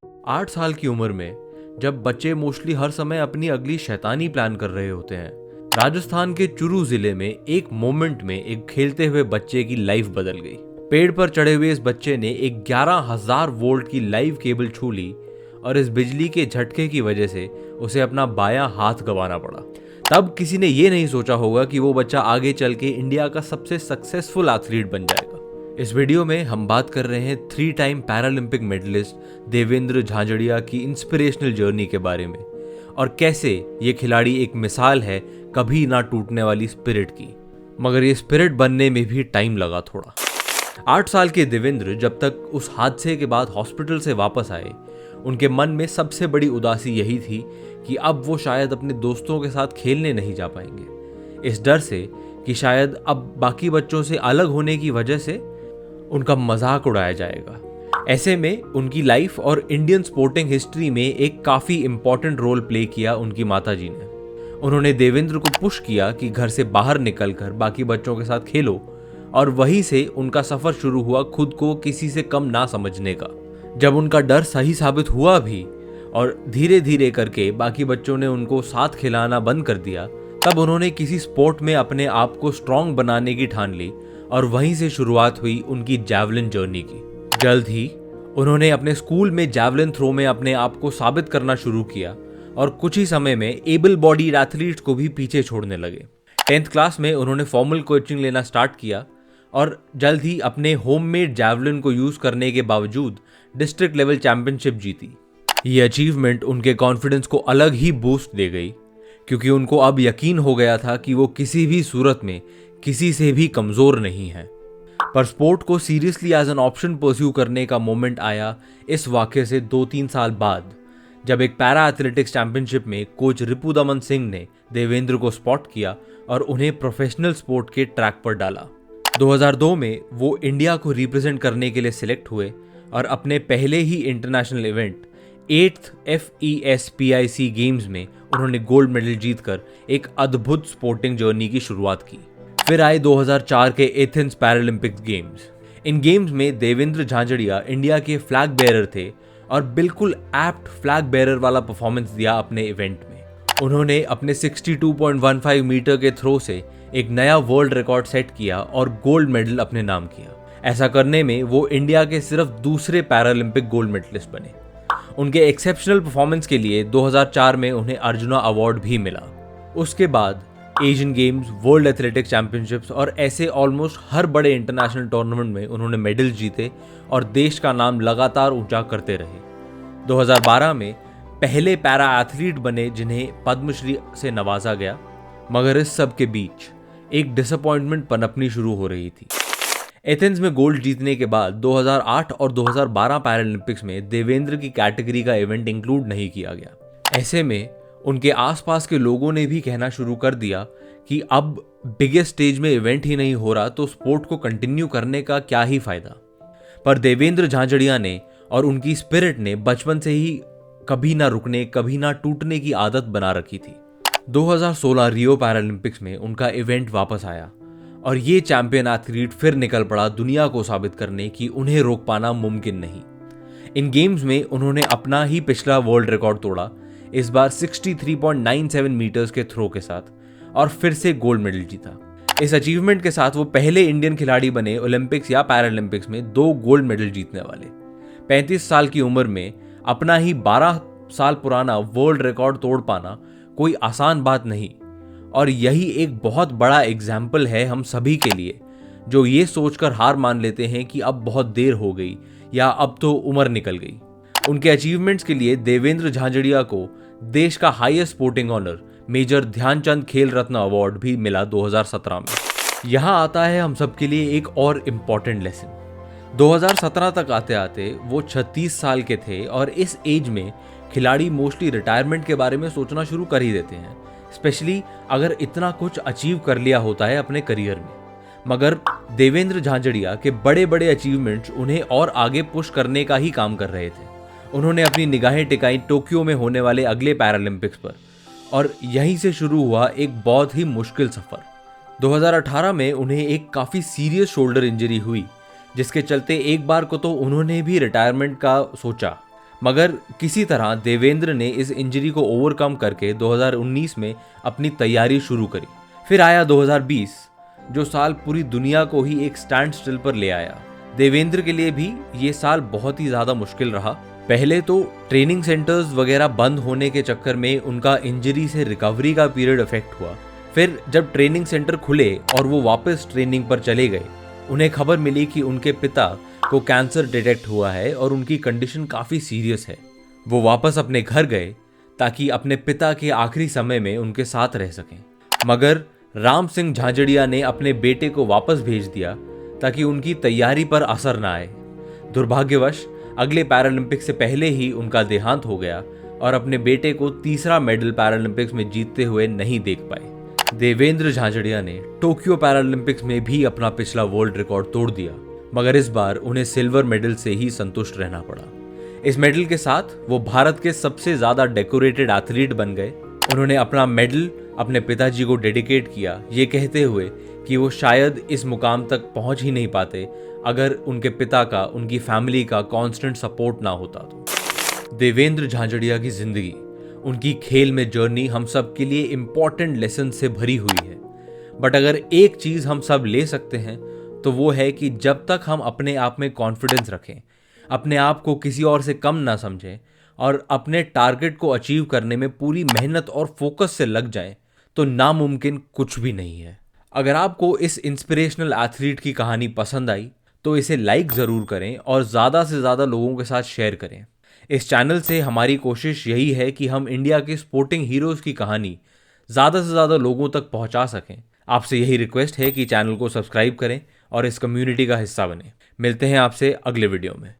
8 साल की उम्र में जब बच्चे मोस्टली हर समय अपनी अगली शैतानी प्लान कर रहे होते हैं, राजस्थान के चुरू जिले में एक मोमेंट में एक खेलते हुए बच्चे की लाइफ बदल गई। पेड़ पर चढ़े हुए इस बच्चे ने एक 11,000 वोल्ट की लाइव केबल छू ली और इस बिजली के झटके की वजह से उसे अपना बायां हाथ गंवाना पड़ा। तब किसी ने ये नहीं सोचा होगा कि वो बच्चा आगे चल के इंडिया का सबसे सक्सेसफुल एथलीट बन जाएगा। इस वीडियो में हम बात कर रहे हैं 3 टाइम पैरालंपिक मेडलिस्ट देवेंद्र झांझड़िया की इंस्पिरेशनल जर्नी के बारे में और कैसे ये खिलाड़ी एक मिसाल है कभी ना टूटने वाली स्पिरिट की। मगर ये स्पिरिट बनने में भी टाइम लगा थोड़ा। 8 साल के देवेंद्र जब तक उस हादसे के बाद हॉस्पिटल से वापस आए, उनके मन में सबसे बड़ी उदासी यही थी कि अब वो शायद अपने दोस्तों के साथ खेलने नहीं जा पाएंगे, इस डर से कि शायद अब बाकी बच्चों से अलग होने की वजह से उनका मजाक उड़ाया जाएगा। ऐसे में उनकी लाइफ और इंडियन स्पोर्टिंग हिस्ट्री में एक काफ़ी इंपॉर्टेंट रोल प्ले किया उनकी माताजी ने। उन्होंने देवेंद्र को पुश किया कि घर से बाहर निकलकर बाकी बच्चों के साथ खेलो, और वहीं से उनका सफ़र शुरू हुआ खुद को किसी से कम ना समझने का। जब उनका डर सही साबित हुआ भी और धीरे धीरे करके बाकी बच्चों ने उनको साथ खिलाना बंद कर दिया, तब उन्होंने किसी स्पोर्ट में अपने आप को स्ट्रांग बनाने की ठान ली और वहीं से शुरुआत हुई उनकी जैवलिन जर्नी की। जल्द ही उन्होंने अपने स्कूल में जैवलिन थ्रो में अपने आप को साबित करना शुरू किया और कुछ ही समय में एबल बॉडीड एथलीट्स को भी पीछे छोड़ने लगे। 10th क्लास में उन्होंने फॉर्मल कोचिंग लेना स्टार्ट किया और जल्द ही अपने होममेड जैवलिन को यूज करने के बावजूद डिस्ट्रिक्ट लेवल चैंपियनशिप जीती। ये अचीवमेंट उनके कॉन्फिडेंस को अलग ही बूस्ट दे गई, क्योंकि उनको अब यकीन हो गया था कि वो किसी भी सूरत में किसी से भी कमजोर नहीं है। पर स्पोर्ट को seriously as an option pursue करने का मोमेंट आया इस वाक़ये से 2-3 साल बाद, जब एक पैरा एथलेटिक्स चैंपियनशिप में कोच रिपुदमन सिंह ने देवेंद्र को स्पॉट किया और उन्हें प्रोफेशनल स्पोर्ट के ट्रैक पर डाला। 2002 में वो इंडिया को रिप्रेजेंट करने के लिए सिलेक्ट हुए और अपने पहले ही international event 8th FESPIC games में उन्होंने गोल्ड मेडल जीतकर एक अद्भुत स्पोर्टिंग जर्नी की शुरुआत की। फिर आए 2004 के एथेंस पैरालंपिक गेम्स। इन गेम्स में देवेंद्र झांझड़िया इंडिया के फ्लैग बेयरर थे और बिल्कुल एप्ट फ्लैग बेयरर वाला परफॉर्मेंस दिया अपने इवेंट में। उन्होंने अपने 62.15 मीटर के थ्रो से एक नया वर्ल्ड रिकॉर्ड सेट किया और गोल्ड मेडल अपने नाम किया। ऐसा करने में वो इंडिया के सिर्फ दूसरे पैरालंपिक गोल्ड मेडलिस्ट बने। उनके एक्सेप्शनल परफॉर्मेंस के लिए 2004 में उन्हें अर्जुना अवार्ड भी मिला। उसके बाद Asian games, world athletics championships और ऐसे ऑलमोस्ट हर बड़े इंटरनेशनल टूर्नामेंट में उन्होंने मेडल जीते और देश का नाम लगातार ऊंचा करते रहे। 2012 में पहले पैरा एथलीट बने जिन्हें पद्मश्री से नवाजा गया। मगर इस सब के बीच एक डिसअपॉइंटमेंट पनपनी शुरू हो रही थी। एथेंस में गोल्ड जीतने के बाद 2008 और 2012 पैरालंपिक्स में देवेंद्र की कैटेगरी का इवेंट इंक्लूड नहीं किया गया। ऐसे में उनके आसपास के लोगों ने भी कहना शुरू कर दिया कि अब बिगेस्ट स्टेज में इवेंट ही नहीं हो रहा तो स्पोर्ट को कंटिन्यू करने का क्या ही फायदा। पर देवेंद्र झांझड़िया ने और उनकी स्पिरिट ने बचपन से ही कभी ना रुकने, कभी ना टूटने की आदत बना रखी थी। 2016 रियो पैरालंपिक्स में उनका इवेंट वापस आया और ये चैंपियन एथलीट फिर निकल पड़ा दुनिया को साबित करने कि उन्हें रोक पाना मुमकिन नहीं। इन गेम्स में उन्होंने अपना ही पिछला वर्ल्ड रिकॉर्ड तोड़ा, इस बार 63.97 मीटर्स के थ्रो के साथ, और फिर से गोल्ड मेडल जीता। इस अचीवमेंट के साथ वो पहले इंडियन खिलाड़ी बने ओलंपिक्स या पैरालंपिक्स में 2 गोल्ड मेडल जीतने वाले। 35 साल की उम्र में अपना ही 12 साल पुराना वर्ल्ड रिकॉर्ड तोड़ पाना कोई आसान बात नहीं, और यही एक बहुत बड़ा एग्जाम्पल है हम सभी के लिए जो ये सोचकर हार मान लेते हैं कि अब बहुत देर हो गई या अब तो उम्र निकल गई। उनके अचीवमेंट्स के लिए देवेंद्र झांझड़िया को देश का highest sporting honour major Dhyan Chand Khel Ratna award भी मिला 2017 में। यहाँ आता है हम सबके लिए एक और इम्पॉर्टेंट लेसन। 2017 तक आते आते वो 36 साल के थे और इस एज में खिलाड़ी मोस्टली रिटायरमेंट के बारे में सोचना शुरू कर ही देते हैं, स्पेशली अगर इतना कुछ अचीव कर लिया होता है अपने करियर में। मगर देवेंद्र झांझड़िया के बड़े बड़े अचीवमेंट्स उन्हें और आगे पुश करने का ही काम कर रहे थे। उन्होंने अपनी निगाहें टिकाई टोक्यो में होने वाले अगले पैरालंपिक्स पर, और यहीं से शुरू हुआ एक बहुत ही मुश्किल सफर। 2018 में उन्हें एक काफ़ी सीरियस शोल्डर इंजरी हुई, जिसके चलते एक बार को तो उन्होंने भी रिटायरमेंट का सोचा, मगर किसी तरह देवेंद्र ने इस इंजरी को ओवरकम करके 2019 में अपनी तैयारी शुरू करी। फिर आया 2020, जो साल पूरी दुनिया को ही एक स्टैंड स्टिल पर ले आया। देवेंद्र के लिए भी ये साल बहुत ही ज़्यादा मुश्किल रहा। पहले तो ट्रेनिंग सेंटर्स वगैरह बंद होने के चक्कर में उनका इंजरी से रिकवरी का पीरियड इफेक्ट हुआ। फिर जब ट्रेनिंग सेंटर खुले और वो वापस ट्रेनिंग पर चले गए, उन्हें खबर मिली कि उनके पिता को कैंसर डिटेक्ट हुआ है और उनकी कंडीशन काफ़ी सीरियस है। वो वापस अपने घर गए ताकि अपने पिता के आखिरी समय में उनके साथ रह सकें। मगर राम सिंह झांझड़िया ने अपने बेटे को वापस भेज दिया ताकि उनकी तैयारी पर असर ना आए। दुर्भाग्यवश अगले पैरालंपिक्स से पहले ही उनका देहांत हो गया और अपने बेटे को तीसरा मेडल पैरालंपिक्स में जीतते हुए नहीं देख पाए। देवेंद्र झांझड़िया ने टोक्यो पैरालंपिक्स में भी अपना पिछला वर्ल्ड रिकॉर्ड तोड़ दिया, मगर इस बार उन्हें सिल्वर मेडल से ही संतुष्ट रहना पड़ा। इस मेडल के साथ वो भारत के सबसे ज्यादा डेकोरेटेड एथलीट बन गए। उन्होंने अपना मेडल अपने पिताजी को डेडिकेट किया, ये कहते हुए कि वो शायद इस मुकाम तक पहुंच ही नहीं पाते अगर उनके पिता का, उनकी फैमिली का कांस्टेंट सपोर्ट ना होता तो। देवेंद्र झांझड़िया की जिंदगी, उनकी खेल में जर्नी हम सब के लिए इम्पोर्टेंट लेसन से भरी हुई है। बट अगर एक चीज हम सब ले सकते हैं तो वो है कि जब तक हम अपने आप में कॉन्फिडेंस रखें, अपने आप को किसी और से कम ना समझें और अपने टारगेट को अचीव करने में पूरी मेहनत और फोकस से लग जाएं, तो नामुमकिन कुछ भी नहीं है। अगर आपको इस इंस्पिरेशनल एथलीट की कहानी पसंद आई तो इसे लाइक ज़रूर करें और ज़्यादा से ज़्यादा लोगों के साथ शेयर करें। इस चैनल से हमारी कोशिश यही है कि हम इंडिया के स्पोर्टिंग हीरोज़ की कहानी ज़्यादा से ज़्यादा लोगों तक पहुंचा सकें। आपसे यही रिक्वेस्ट है कि चैनल को सब्सक्राइब करें और इस कम्युनिटी का हिस्सा बने। मिलते हैं आपसे अगले वीडियो में।